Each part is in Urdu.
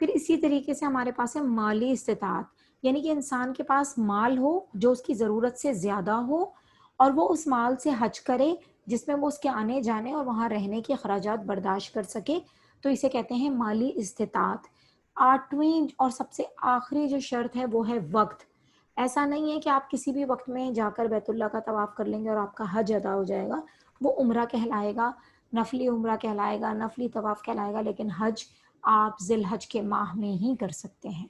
پھر اسی طریقے سے ہمارے پاس ہے مالی استطاعت، یعنی کہ انسان کے پاس مال ہو جو اس کی ضرورت سے زیادہ ہو اور وہ اس مال سے حج کرے جس میں وہ اس کے آنے جانے اور وہاں رہنے کے اخراجات برداشت کر سکے، تو اسے کہتے ہیں مالی استطاعت۔ آٹھویں اور سب سے آخری جو شرط ہے وہ ہے وقت۔ ایسا نہیں ہے کہ آپ کسی بھی وقت میں جا کر بیت اللہ کا طواف کر لیں گے اور آپ کا حج ادا ہو جائے گا، وہ عمرہ کہلائے گا، نفلی عمرہ کہلائے گا، نفلی طواف کہلائے گا، لیکن حج آپ ذی الحج کے ماہ میں ہی کر سکتے ہیں۔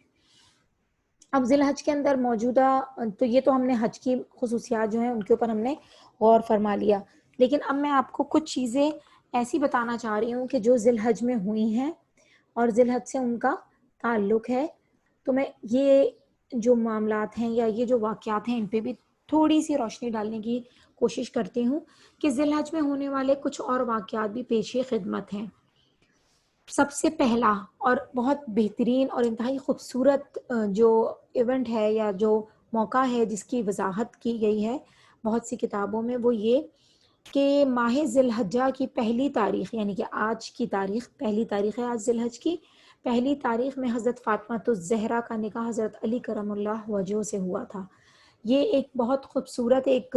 اب ذی الحج کے اندر موجودہ، تو یہ تو ہم نے حج کی خصوصیات جو ہیں ان کے اوپر ہم نے غور فرما لیا، لیکن اب میں آپ کو کچھ چیزیں ایسی بتانا چاہ رہی ہوں کہ جو ذی الحج میں ہوئی ہیں اور ذی الحج سے ان کا تعلق ہے، تو میں یہ جو معاملات ہیں یا یہ جو واقعات ہیں ان پہ بھی تھوڑی سی روشنی ڈالنے کی کوشش کرتی ہوں کہ ذی الحج میں ہونے والے کچھ اور واقعات بھی پیش خدمت ہیں۔ سب سے پہلا اور بہت بہترین اور انتہائی خوبصورت جو ایونٹ ہے یا جو موقع ہے جس کی وضاحت کی گئی ہے بہت سی کتابوں میں، وہ یہ کہ ماہ ذی الحجہ کی پہلی تاریخ، یعنی کہ آج کی تاریخ، پہلی تاریخ ہے آج ذی الحج کی، پہلی تاریخ میں حضرت فاطمہ الزہرا کا نکاح حضرت علی کرم اللہ وجہہ سے ہوا تھا۔ یہ ایک بہت خوبصورت ایک،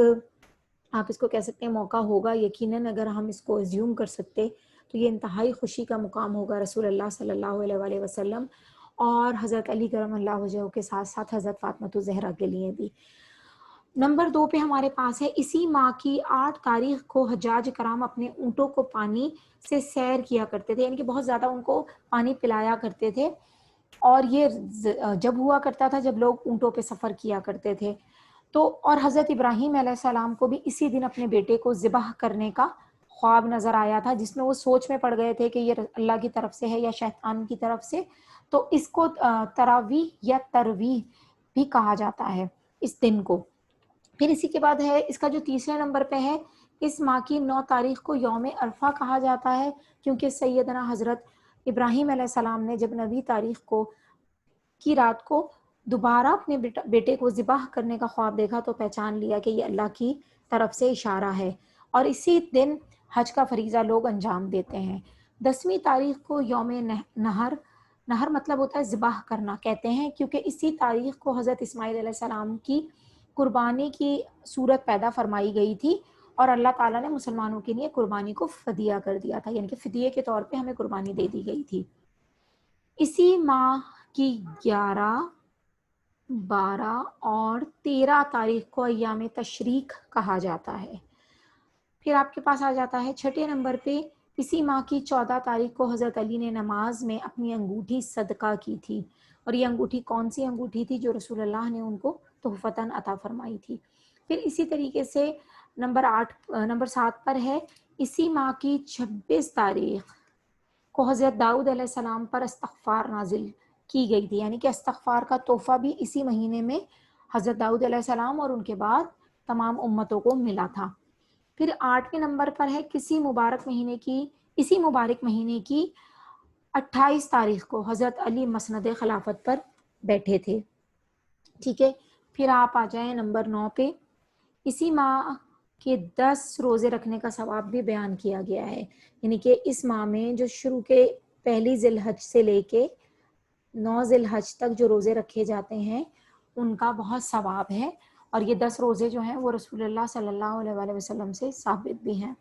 آپ اس کو کہہ سکتے ہیں موقع ہوگا، یقیناً اگر ہم اس کو ایزیوم کر سکتے تو یہ انتہائی خوشی کا مقام ہوگا رسول اللہ صلی اللہ علیہ وآلہ وسلم اور حضرت علی کرم اللہ وجہہ کے ساتھ ساتھ حضرت فاطمہ الزہرا کے لیے بھی۔ نمبر 2 پہ ہمارے پاس ہے اسی ماہ کی 8 تاریخ کو حجاج کرام اپنے اونٹوں کو پانی سے سیر کیا کرتے تھے، یعنی کہ بہت زیادہ ان کو پانی پلایا کرتے تھے، اور یہ جب ہوا کرتا تھا جب لوگ اونٹوں پہ سفر کیا کرتے تھے۔ تو اور حضرت ابراہیم علیہ السلام کو بھی اسی دن اپنے بیٹے کو ذبح کرنے کا خواب نظر آیا تھا، جس میں وہ سوچ میں پڑ گئے تھے کہ یہ اللہ کی طرف سے ہے یا شیطان کی طرف سے، تو اس کو تراویح یا ترویح بھی کہا جاتا ہے اس دن کو۔ پھر اسی کے بعد ہے اس کا جو تیسرے نمبر پہ ہے، اس ماہ کی 9 تاریخ کو یوم عرفہ کہا جاتا ہے، کیونکہ سیدنا حضرت ابراہیم علیہ السلام نے جب 9 تاریخ کو کی رات کو دوبارہ اپنے بیٹے کو ذبح کرنے کا خواب دیکھا تو پہچان لیا کہ یہ اللہ کی طرف سے اشارہ ہے، اور اسی دن حج کا فریضہ لوگ انجام دیتے ہیں۔ 10ویں تاریخ کو یوم نہر، نہر مطلب ہوتا ہے ذبح کرنا کہتے ہیں، کیونکہ اسی تاریخ کو حضرت اسماعیل علیہ السلام کی قربانی کی صورت پیدا فرمائی گئی تھی، اور اللہ تعالیٰ نے مسلمانوں کے لیے قربانی کو فدیہ کر دیا تھا، یعنی کہ فدیے کے طور پہ ہمیں قربانی دے دی گئی تھی۔ اسی ماہ کی 11، 12 اور 13 تاریخ کو ایام تشریق کہا جاتا ہے۔ پھر آپ کے پاس آ جاتا ہے 6 نمبر پہ، اسی ماہ کی 14 تاریخ کو حضرت علی نے نماز میں اپنی انگوٹھی صدقہ کی تھی، اور یہ انگوٹھی کون سی انگوٹھی تھی؟ جو رسول اللہ نے ان کو تحفتاً عطا فرمائی تھی۔ پھر اسی طریقے سے نمبر 7 پر ہے، اسی ماہ کی 26 تاریخ کو حضرت داؤد علیہ السلام پر استغفار نازل کی گئی تھی، یعنی کہ استغفار کا تحفہ بھی اسی مہینے میں حضرت داؤد علیہ السلام اور ان کے بعد تمام امتوں کو ملا تھا۔ پھر 8ویں نمبر پر ہے، اسی مبارک مہینے کی 28 تاریخ کو حضرت علی مسند خلافت پر بیٹھے تھے۔ ٹھیک ہے، پھر آپ آ جائیں نمبر 9 پہ، اسی ماہ کے 10 روزے رکھنے کا ثواب بھی بیان کیا گیا ہے، یعنی کہ اس ماہ میں جو شروع کے پہلی ذی الحج سے لے کے 9 ذی الحج تک جو روزے رکھے جاتے ہیں ان کا بہت ثواب ہے، اور یہ 10 روزے جو ہیں وہ رسول اللہ صلی اللہ علیہ وآلہ وسلم سے ثابت بھی ہیں۔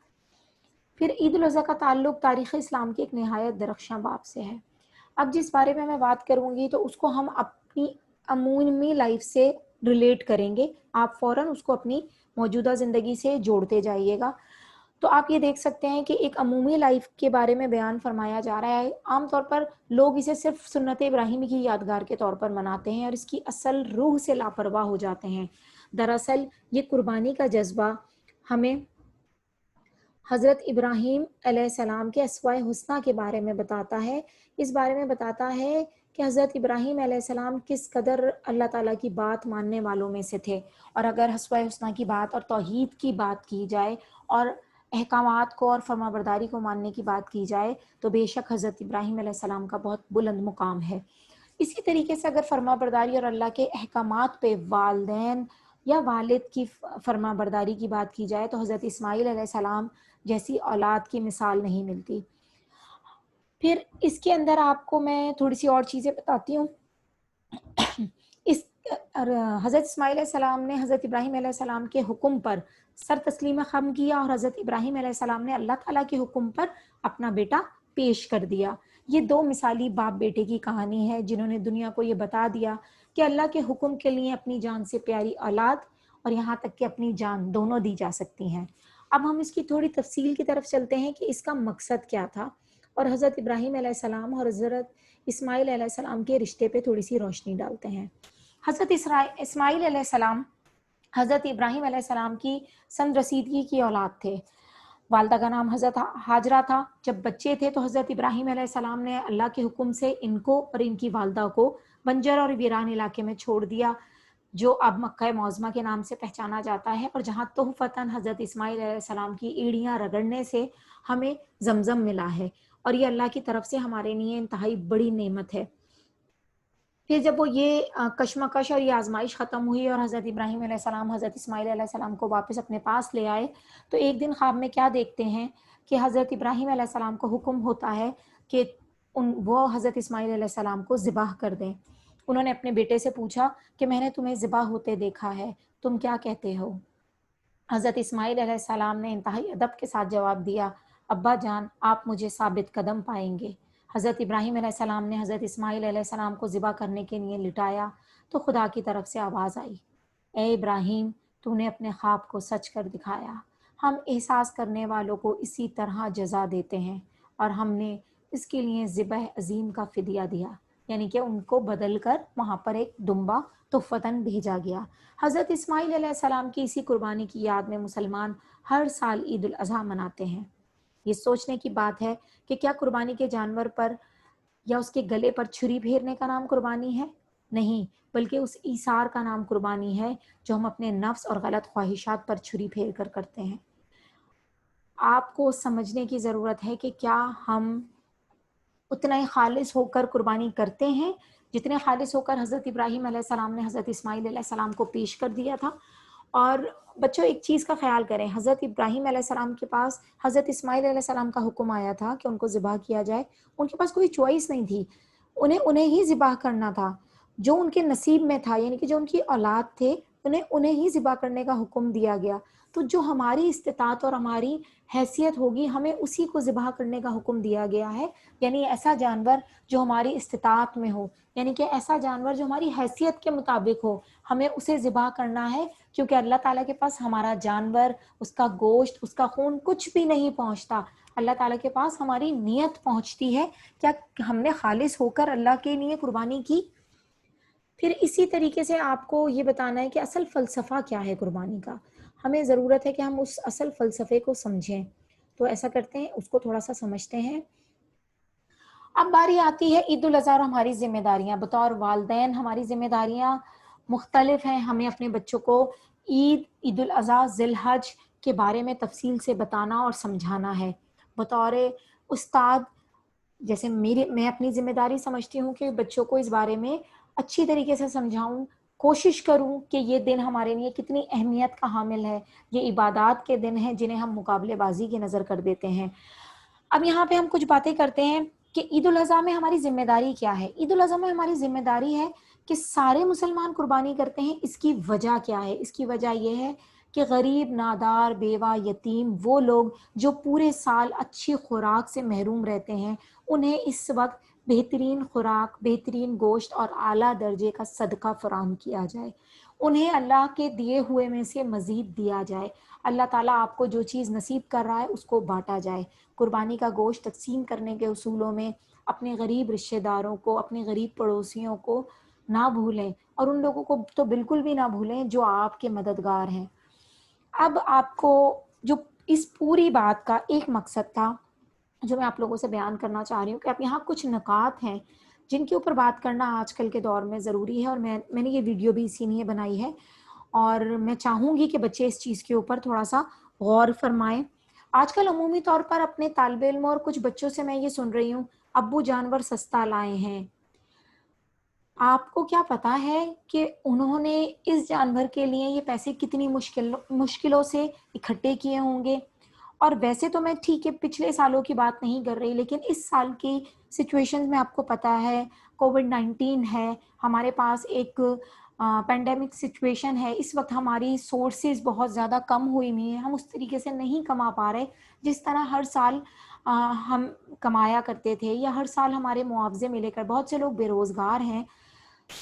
پھر عید الاضحیٰ کا تعلق تاریخ اسلام کے ایک نہایت درخشاں باب سے ہے۔ اب جس بارے میں بات کروں گی تو اس کو ہم اپنی عمومی لائف سے ریلیٹ کریں گے، آپ فوراً اس کو اپنی موجودہ زندگی سے جوڑتے جائیے گا۔ تو آپ یہ دیکھ سکتے ہیں کہ ایک عمومی لائف کے بارے میں بیان فرمایا جا رہا ہے۔ عام طور پر لوگ اسے صرف سنت ابراہیمی کی یادگار کے طور پر مناتے ہیں اور اس کی اصل روح سے لاپرواہ ہو جاتے ہیں۔ دراصل یہ قربانی کا جذبہ ہمیں حضرت ابراہیم علیہ السلام کے اسوہ حسنہ کے بارے میں بتاتا ہے، اس بارے میں بتاتا ہے کہ حضرت ابراہیم علیہ السلام کس قدر اللہ تعالیٰ کی بات ماننے والوں میں سے تھے، اور اگر اسوہ حسنہ کی بات اور توحید کی بات کی جائے اور احکامات کو اور فرمانبرداری کو ماننے کی بات کی جائے تو بے شک حضرت ابراہیم علیہ السلام کا بہت بلند مقام ہے۔ اسی طریقے سے اگر فرمانبرداری اور اللہ کے احکامات پہ والدین یا والد کی فرمانبرداری کی بات کی جائے تو حضرت اسماعیل علیہ السلام جیسی اولاد کی مثال نہیں ملتی۔ پھر اس کے اندر آپ کو میں تھوڑی سی اور چیزیں بتاتی ہوں. اس حضرت اسماعیل علیہ السلام نے حضرت ابراہیم علیہ السلام کے حکم پر سر تسلیم خم کیا، اور حضرت ابراہیم علیہ السلام نے اللہ تعالیٰ کے حکم پر اپنا بیٹا پیش کر دیا. یہ دو مثالی باپ بیٹے کی کہانی ہے جنہوں نے دنیا کو یہ بتا دیا کہ اللہ کے حکم کے لیے اپنی جان سے پیاری اولاد اور یہاں تک کہ اپنی جان دونوں دی جا سکتی ہیں. اب ہم اس کی تھوڑی تفصیل کی طرف چلتے ہیں کہ اس کا مقصد کیا تھا، اور حضرت ابراہیم علیہ السلام اور حضرت اسماعیل علیہ السلام کے رشتے پہ تھوڑی سی روشنی ڈالتے ہیں. حضرت اسماعیل علیہ السلام حضرت ابراہیم علیہ السلام کی سند رسیدگی کی اولاد تھے. والدہ کا نام حضرت ہاجرہ تھا. جب بچے تھے تو حضرت ابراہیم علیہ السلام نے اللہ کے حکم سے ان کو اور ان کی والدہ کو بنجر اور ویران علاقے میں چھوڑ دیا، جو اب مکہ معظمہ کے نام سے پہچانا جاتا ہے، اور جہاں تحفتاً حضرت اسماعیل علیہ السلام کی ایڑیاں رگڑنے سے ہمیں زمزم ملا ہے، اور یہ اللہ کی طرف سے ہمارے لیے انتہائی بڑی نعمت ہے. پھر جب وہ یہ کشمکش اور یہ آزمائش ختم ہوئی اور حضرت ابراہیم علیہ السلام حضرت اسماعیل علیہ السلام کو واپس اپنے پاس لے آئے، تو ایک دن خواب میں کیا دیکھتے ہیں کہ حضرت ابراہیم علیہ السلام کو حکم ہوتا ہے کہ وہ حضرت اسماعیل علیہ السلام کو ذبح کر دیں. انہوں نے اپنے بیٹے سے پوچھا کہ میں نے تمہیں ذبح ہوتے دیکھا ہے، تم کیا کہتے ہو؟ حضرت اسماعیل علیہ السلام نے انتہائی ادب کے ساتھ جواب دیا، ابا جان آپ مجھے ثابت قدم پائیں گے. حضرت ابراہیم علیہ السلام نے حضرت اسماعیل علیہ السلام کو ذبح کرنے کے لیے لٹایا تو خدا کی طرف سے آواز آئی، اے ابراہیم تو نے اپنے خواب کو سچ کر دکھایا. ہم احساس کرنے والوں کو اسی طرح جزا دیتے ہیں، اور ہم نے اس کے لیے ذبح عظیم کا فدیہ دیا، یعنی کہ ان کو بدل کر وہاں پر ایک دمبا تحفتاً بھیجا گیا. حضرت اسماعیل علیہ السلام کی اسی قربانی کی یاد میں مسلمان ہر سال عید الاضحیٰ مناتے ہیں. یہ سوچنے کی بات ہے کہ کیا قربانی کے جانور پر یا اس کے گلے پر چھری پھیرنے کا نام قربانی ہے؟ نہیں، بلکہ اس ایثار کا نام قربانی ہے جو ہم اپنے نفس اور غلط خواہشات پر چھری پھیر کر کرتے ہیں. آپ کو سمجھنے کی ضرورت ہے کہ کیا ہم اتنا ہی خالص ہو کر قربانی کرتے ہیں جتنے خالص ہو کر حضرت ابراہیم علیہ السلام نے حضرت اسماعیل علیہ السلام کو پیش کر دیا تھا. اور بچوں ایک چیز کا خیال کریں، حضرت ابراہیم علیہ السلام کے پاس حضرت اسماعیل علیہ السلام کا حکم آیا تھا کہ ان کو ذبح کیا جائے. ان کے پاس کوئی چوائس نہیں تھی، انہیں ہی ذبح کرنا تھا. جو ان کے نصیب میں تھا، یعنی کہ جو ان کی اولاد تھے انہیں ہی ذبح کرنے کا حکم دیا گیا. تو جو ہماری استطاعت اور ہماری حیثیت ہوگی ہمیں اسی کو ذبح کرنے کا حکم دیا گیا ہے. یعنی ایسا جانور جو ہماری استطاعت میں ہو، یعنی کہ ایسا جانور جو ہماری حیثیت کے مطابق ہو، ہمیں اسے ذبح کرنا ہے. کیونکہ اللہ تعالیٰ کے پاس ہمارا جانور، اس کا گوشت، اس کا خون کچھ بھی نہیں پہنچتا. اللہ تعالیٰ کے پاس ہماری نیت پہنچتی ہے، کیا ہم نے خالص ہو کر اللہ کے لیے قربانی کی. پھر اسی طریقے سے آپ کو یہ بتانا ہے کہ اصل فلسفہ کیا ہے قربانی کا. ہمیں ضرورت ہے کہ ہم اس اصل فلسفے کو سمجھیں. تو ایسا کرتے ہیں، اس کو تھوڑا سا سمجھتے ہیں. اب باری آتی ہے عید الاضحیٰ اور ہماری ذمہ داریاں. بطور والدین ہماری ذمہ داریاں مختلف ہیں. ہمیں اپنے بچوں کو عید الاضحیٰ، ذی الحج کے بارے میں تفصیل سے بتانا اور سمجھانا ہے. بطور استاد جیسے میں اپنی ذمہ داری سمجھتی ہوں کہ بچوں کو اس بارے میں اچھی طریقے سے سمجھاؤں، کوشش کروں کہ یہ دن ہمارے لیے کتنی اہمیت کا حامل ہے. یہ عبادات کے دن ہیں جنہیں ہم مقابلے بازی کی نظر کر دیتے ہیں. اب یہاں پہ ہم کچھ باتیں کرتے ہیں کہ عید الاضحیٰ میں ہماری ذمہ داری کیا ہے. عید الاضحیٰ میں ہماری ذمہ داری ہے کہ سارے مسلمان قربانی کرتے ہیں. اس کی وجہ کیا ہے؟ اس کی وجہ یہ ہے کہ غریب، نادار، بیوہ، یتیم، وہ لوگ جو پورے سال اچھی خوراک سے محروم رہتے ہیں، انہیں اس وقت بہترین خوراک، بہترین گوشت اور اعلیٰ درجے کا صدقہ فراہم کیا جائے. انہیں اللہ کے دیے ہوئے میں سے مزید دیا جائے. اللہ تعالیٰ آپ کو جو چیز نصیب کر رہا ہے اس کو بانٹا جائے. قربانی کا گوشت تقسیم کرنے کے اصولوں میں اپنے غریب رشتہ داروں کو، اپنے غریب پڑوسیوں کو نہ بھولیں، اور ان لوگوں کو تو بالکل بھی نہ بھولیں جو آپ کے مددگار ہیں. اب آپ کو جو اس پوری بات کا ایک مقصد تھا جو میں آپ لوگوں سے بیان کرنا چاہ رہی ہوں کہ اب یہاں کچھ نکات ہیں جن کے اوپر بات کرنا آج کل کے دور میں ضروری ہے، اور میں نے یہ ویڈیو بھی اسی لیے بنائی ہے، اور میں چاہوں گی کہ بچے اس چیز کے اوپر تھوڑا سا غور فرمائیں. آج کل عمومی طور پر اپنے طالب علم اور کچھ بچوں سے میں یہ سن رہی ہوں، ابو جانور سستا لائے ہیں. آپ کو کیا پتا ہے کہ انہوں نے اس جانور کے لیے یہ پیسے کتنی مشکلوں سے اکٹھے کیے ہوں گے، اور ویسے تو میں ٹھیک ہے پچھلے سالوں کی بات نہیں کر رہی، لیکن اس سال کی سچویشن میں آپ کو پتہ ہے کووڈ-19 ہے، ہمارے پاس ایک پینڈیمک سچویشن ہے، اس وقت ہماری سورسز بہت زیادہ کم ہوئی ہوئی ہیں، ہم اس طریقے سے نہیں کما پا رہے جس طرح ہر سال ہم کمایا کرتے تھے، یا ہر سال ہمارے معاوضے ملے کر. بہت سے لوگ بے روزگار ہیں.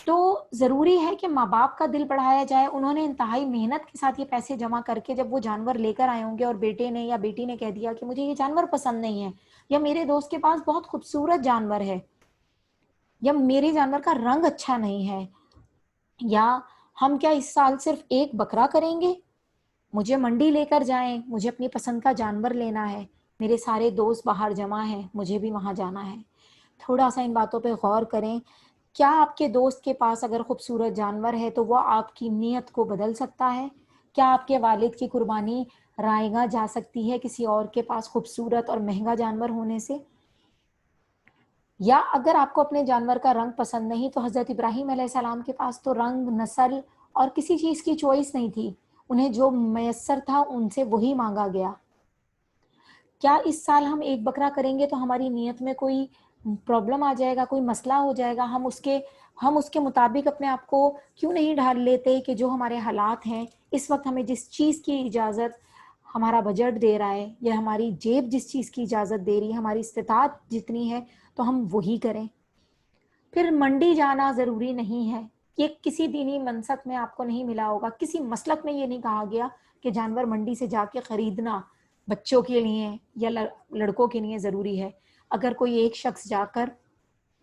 تو ضروری ہے کہ ماں باپ کا دل بڑھایا جائے. انہوں نے انتہائی محنت کے ساتھ یہ پیسے جمع کر کے جب وہ جانور لے کر آئے ہوں گے اور بیٹے نے یا بیٹی نے کہہ دیا کہ مجھے یہ جانور پسند نہیں ہے، یا میرے دوست کے پاس بہت خوبصورت جانور ہے، یا میرے جانور کا رنگ اچھا نہیں ہے، یا ہم کیا اس سال صرف ایک بکرا کریں گے، مجھے منڈی لے کر جائیں، مجھے اپنی پسند کا جانور لینا ہے، میرے سارے دوست باہر جمع ہیں، مجھے بھی وہاں جانا ہے. تھوڑا سا ان باتوں پہ غور کریں. کیا آپ کے دوست کے پاس اگر خوبصورت جانور ہے تو وہ آپ کی نیت کو بدل سکتا ہے؟ کیا آپ کے والد کی قربانی رائیگاں جا سکتی ہے کسی اور کے پاس خوبصورت اور مہنگا جانور ہونے سے؟ یا اگر آپ کو اپنے جانور کا رنگ پسند نہیں تو حضرت ابراہیم علیہ السلام کے پاس تو رنگ، نسل اور کسی چیز کی چوائس نہیں تھی، انہیں جو میسر تھا ان سے وہی مانگا گیا. کیا اس سال ہم ایک بکرا کریں گے تو ہماری نیت میں کوئی پرابلم آ جائے گا، کوئی مسئلہ ہو جائے گا؟ ہم اس کے مطابق اپنے آپ کو کیوں نہیں ڈھال لیتے کہ جو ہمارے حالات ہیں اس وقت، ہمیں جس چیز کی اجازت ہمارا بجٹ دے رہا ہے یا ہماری جیب جس چیز کی اجازت دے رہی ہے، ہماری استطاعت جتنی ہے، تو ہم وہی کریں. پھر منڈی جانا ضروری نہیں ہے. یہ کسی دینی منسک میں آپ کو نہیں ملا ہوگا، کسی مسلک میں یہ نہیں کہا گیا کہ جانور منڈی سے جا کے خریدنا بچوں کے لیے یا لڑکوں کے لیے ضروری ہے. اگر کوئی ایک شخص جا کر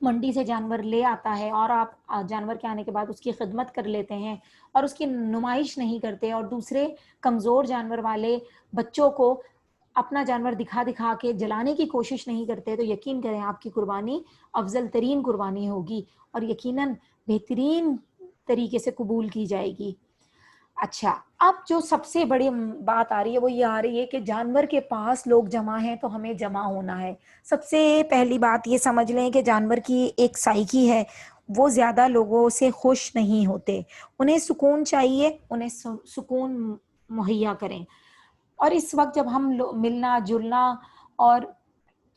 منڈی سے جانور لے آتا ہے اور آپ جانور کے آنے کے بعد اس کی خدمت کر لیتے ہیں اور اس کی نمائش نہیں کرتے، اور دوسرے کمزور جانور والے بچوں کو اپنا جانور دکھا دکھا کے جلانے کی کوشش نہیں کرتے، تو یقین کریں آپ کی قربانی افضل ترین قربانی ہوگی اور یقیناً بہترین طریقے سے قبول کی جائے گی. اچھا، اب جو سب سے بڑی بات آ رہی ہے وہ یہ آ رہی ہے کہ جانور کے پاس لوگ جمع ہیں تو ہمیں جمع ہونا ہے. سب سے پہلی بات یہ سمجھ لیں کہ جانور کی ایک سائیکی ہے، وہ زیادہ لوگوں سے خوش نہیں ہوتے، انہیں سکون چاہیے، انہیں سکون مہیا کریں. اور اس وقت جب ہم ملنا جلنا اور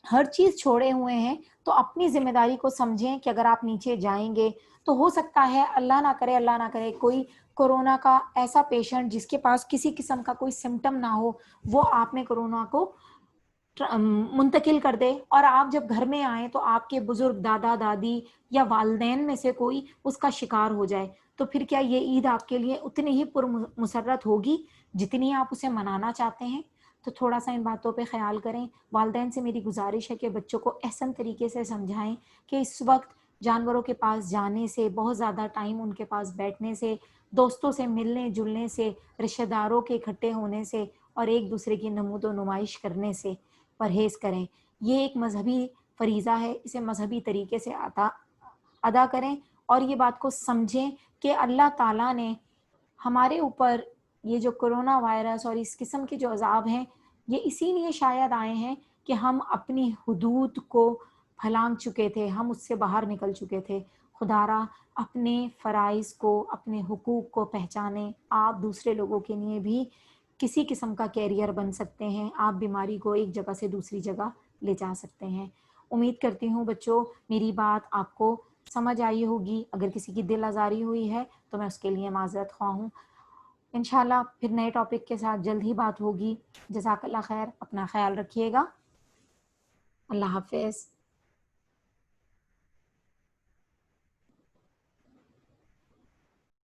ہر چیز چھوڑے ہوئے ہیں تو اپنی ذمہ داری کو سمجھیں کہ اگر آپ نیچے جائیں گے تو ہو سکتا ہے اللہ نہ کرے کوئی کورونا کا ایسا پیشنٹ جس کے پاس کسی قسم کا کوئی سمٹم نہ ہو، وہ آپ میں کورونا کو منتقل کر دے، اور آپ جب گھر میں آئیں تو آپ کے بزرگ دادا دادی یا والدین میں سے کوئی اس کا شکار ہو جائے. تو پھر کیا یہ عید آپ کے لیے اتنی ہی پر مسرت ہوگی جتنی آپ اسے منانا چاہتے ہیں؟ تو تھوڑا سا ان باتوں پہ خیال کریں. والدین سے میری گزارش ہے کہ بچوں کو احسن طریقے سے سمجھائیں کہ اس وقت جانوروں کے پاس جانے سے، بہت زیادہ ٹائم ان کے پاس بیٹھنے سے، دوستوں سے ملنے جلنے سے، رشتہ داروں کے اکٹھے ہونے سے اور ایک دوسرے کی نمود و نمائش کرنے سے پرہیز کریں. یہ ایک مذہبی فریضہ ہے، اسے مذہبی طریقے سے ادا کریں، اور یہ بات کو سمجھیں کہ اللہ تعالیٰ نے ہمارے اوپر یہ جو کرونا وائرس اور اس قسم کے جو عذاب ہیں یہ اسی لیے شاید آئے ہیں کہ ہم اپنی حدود کو پھلانگ چکے تھے، ہم اس سے باہر نکل چکے تھے. خدا را اپنے فرائض کو، اپنے حقوق کو پہچانیں. آپ دوسرے لوگوں کے لیے بھی کسی قسم کا کیریئر بن سکتے ہیں، آپ بیماری کو ایک جگہ سے دوسری جگہ لے جا سکتے ہیں. امید کرتی ہوں بچوں میری بات آپ کو سمجھ آئی ہوگی. اگر کسی کی دل آزاری ہوئی ہے تو میں اس کے لیے معذرت خواہ ہوں. انشاءاللہ پھر نئے ٹاپک کے ساتھ جلد ہی بات ہوگی. جزاک اللہ خیر، اپنا خیال رکھیے گا. اللہ حافظ.